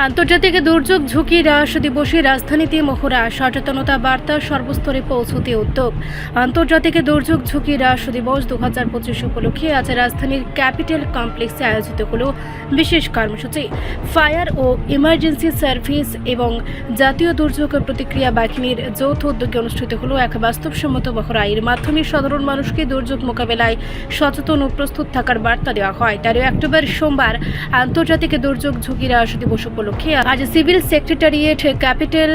আন্তর্জাতিক দুর্যোগ ঝুঁকি হ্রাস দিবসে রাজধানীতে মহড়া সচেতনতা বার্তা সর্বস্তরে পৌঁছতে উদ্যোগ। আন্তর্জাতিক দুর্যোগ ঝুঁকি হ্রাস দিবস 2025 উপলক্ষে আজ রাজধানীর ক্যাপিটাল কমপ্লেক্সে আয়োজিত হল বিশেষ কর্মসূচি। ফায়ার ও ইমার্জেন্সি সার্ভিস এবং জাতীয় দুর্যোগ প্রতিক্রিয়া বাহিনীর যৌথ উদ্যোগে অনুষ্ঠিত হল এক বাস্তবসম্মত মহড়া। এর মাধ্যমে সাধারণ মানুষকে দুর্যোগ মোকাবেলায় সচেতন ও প্রস্তুত থাকার বার্তা দেওয়া হয়। 13 অক্টোবর সোমবার আন্তর্জাতিক দুর্যোগ ঝুঁকি হ্রাস দিবস উপলক্ষে আজ সিভিল সেক্রেটারিয়েট ক্যাপিটাল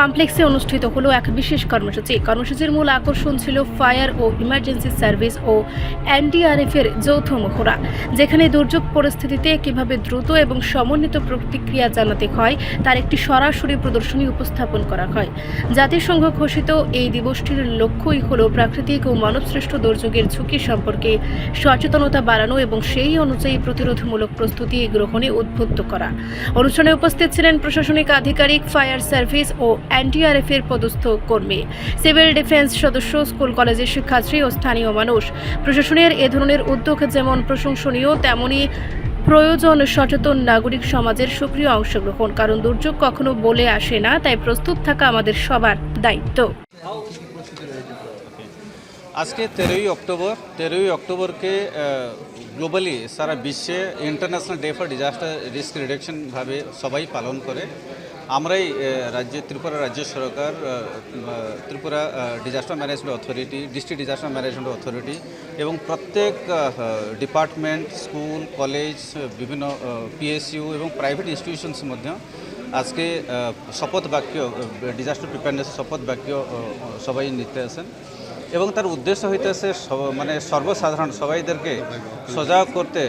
কমপ্লেক্সে অনুষ্ঠিত হলো এক বিশেষ কর্মসূচি। কর্মসূচির মূল আকর্ষণ ছিল ফায়ার ও ইমার্জেন্সি সার্ভিস ও এনডিআরএফ এর যৌথ মহড়া, যেখানে দুর্যোগ পরিস্থিতিতে কিভাবে দ্রুত এবং সমন্বিত প্রতিক্রিয়া জানাতে হয় তার একটি সরাসরি প্রদর্শনী উপস্থাপন করা হয়। জাতিসংঘ ঘোষিত এই দিবসটির লক্ষ্যই হল প্রাকৃতিক ও মানবসৃষ্ট দুর্যোগের ঝুঁকি সম্পর্কে সচেতনতা বাড়ানো এবং সেই অনুযায়ী প্রতিরোধমূলক প্রস্তুতি গ্রহণে উদ্বুদ্ধ করা। অনুষ্ঠানে উপস্থিত ছিলেন প্রশাসনিক আধিকারিক, ফায়ার সার্ভিস ও এনডিআরএফ এর পদস্থ কর্মী, সিভিল ডিফেন্স সদস্য, স্কুল কলেজের শিক্ষার্থী ও স্থানীয় মানুষ। প্রশাসনের এ ধরনের উদ্যোগ যেমন প্রশংসনীয়, তেমনি প্রয়োজন সচেতন নাগরিক সমাজের সক্রিয় অংশগ্রহণ, কারণ দুর্যোগ কখনো বলে আসে না, তাই প্রস্তুত থাকা আমাদের সবার দায়িত্ব। আজকে 13 অক্টোবরকে গ্লোবালি সারা বিশ্বে international day for disaster risk reduction ভাবে সবাই পালন করে। আমরাই ত্রিপুরা রাজ্য সরকার, Tripura disaster management authority, district disaster management authority এবং প্রত্যেক ডিপার্টমেন্ট, স্কুল, কলেজ, বিভিন্ন পিএসইউ এবং প্রাইভেট ইনস্টিটিউশনস মধ্যে আজকে শপথ বাক্য, ডিজাস্টার প্রিপেয়ারনেস শপথ বাক্য সবাই নিতে আসেন এবং তার উদ্দেশ্য হইতেছে মানে সর্বসাধারণ সবাইদেরকে সজাগ করতে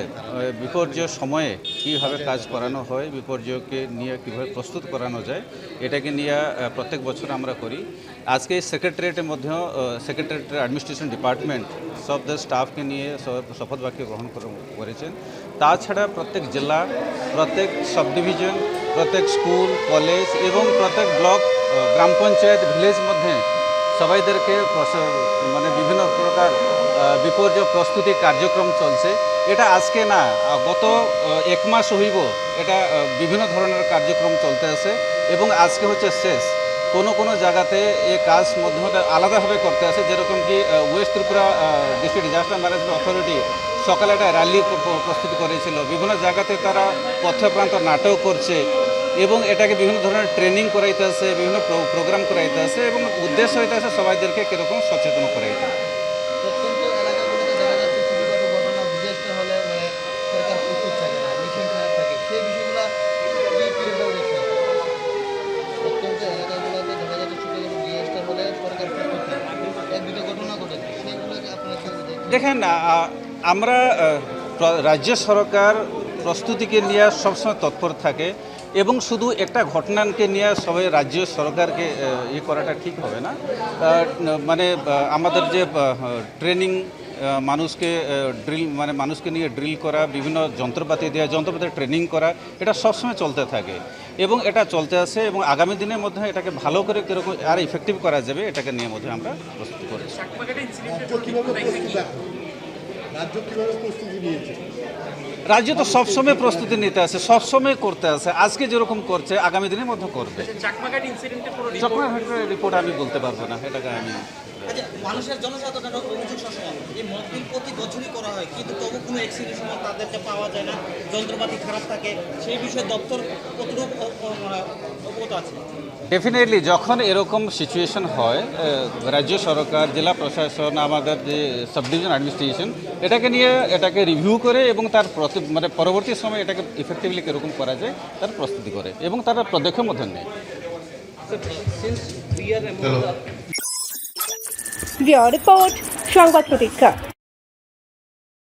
বিপর্যয় সময়ে কীভাবে কাজ করানো হয়, বিপর্যয়কে নিয়ে কীভাবে প্রস্তুত করানো যায়, এটাকে নিয়ে প্রত্যেক বছর আমরা করি। আজকে সেক্রেটারিয়েটের মধ্যেও সেক্রেটারিয়েটের অ্যাডমিনিস্ট্রেশন ডিপার্টমেন্ট সব স্টাফকে নিয়ে শপথ বাক্য গ্রহণ করেছেন। তাছাড়া প্রত্যেক জেলা, প্রত্যেক সাব ডিভিশন, প্রত্যেক স্কুল, কলেজ এবং প্রত্যেক ব্লক, গ্রাম পঞ্চায়েত, ভিলেজ মধ্যে সবাইদেরকে মানে বিভিন্ন প্রকার বিপর্যয় প্রস্তুতি কার্যক্রম চলছে। এটা আজকে না, গত 1 মাস হইব এটা বিভিন্ন ধরনের কার্যক্রম চলতে আছে এবং আজকে হচ্ছে শেষ। কোনো জায়গাতে এই কাজ মধ্যে আলাদাভাবে করতে আছে, যেরকম কি West Tripura district disaster management authority সকালে একটা র্যালি প্রস্তুত করেছিল। বিভিন্ন জায়গাতে তারা পথপ্রান্ত নাটক করছে এবং এটাকে বিভিন্ন ধরনের ট্রেনিং করাইতে আছে, বিভিন্ন প্রোগ্রাম করাইতে আছে এবং উদ্দেশ্য হইতে আছে সবাইদেরকে কীরকম সচেতন করাইতে। প্রত্যন্ত এলাকাগুলোতে দেখা যাচ্ছে ছোটোখাটো ঘটনা ডিজাস্টার হলে সরকার প্রস্তুত থাকে না, মিশন খারাপ থাকে, সেই বিষয়গুলো প্রত্যন্ত এলাকাগুলোতে দেখা যাচ্ছে ছোটোখাটো ডিজাস্টার হলে সরকার প্রস্তুত থাকে, 1-2টা ঘটনা ঘটেছে, সেইগুলোকে আপনারা দেখেন, আমরা রাজ্য সরকার প্রস্তুতিকে নিয়ে সবসময় তৎপর থাকে এবং শুধু একটা ঘটনাকে নিয়ে সবাই রাজ্য সরকারকে করাটা ঠিক হবে না। মানে আমাদের যে ট্রেনিং, মানুষকে মানুষকে নিয়ে ড্রিল করা, বিভিন্ন যন্ত্রপাতি দেওয়া, যন্ত্রপাতির ট্রেনিং করা, এটা সবসময় চলতে থাকে এবং এটা চলতে আসে এবং আগামী দিনের মধ্যে এটাকে ভালো করে কীরকম আর ইফেক্টিভ করা যাবে এটাকে নিয়ে মধ্যে আমরা প্রস্তুত করেছি। রাজ্য তো সবসময় প্রস্তুতি নিতে আছে, সবসময় করতে আছে, আজকে যেরকম করছে আগামী দিনের মধ্যে করবে। রিপোর্ট আমি বলতে পারবো না, এটাকে আমি মানুষের জনসাধারণের অভিযোগ সবসময় এই মকডিল প্রতি বছরই করা হয়, কিন্তু তবু কোনো অ্যাক্সিডেন্টের সময় তাদেরকে পাওয়া যায় না, যন্ত্রপাতি খারাপ থাকে, সেই বিষয়ে দপ্তর কতটুকু অবগত আছে? ডেফিনেটলি যখন এরকম সিচুয়েশন হয়, রাজ্য সরকার, জেলা প্রশাসন, আমাদের যে সাব ডিভিশন অ্যাডমিনিস্ট্রেশন এটাকে রিভিউ করে এবং তার মানে পরবর্তী সময় এটাকে ইফেক্টিভলি কীরকম করা যায় তার প্রস্তুতি করে এবং তারা পদক্ষেপ মধ্যে নেয়। রিপোর্ট সংবাদ প্রতীক্ষা।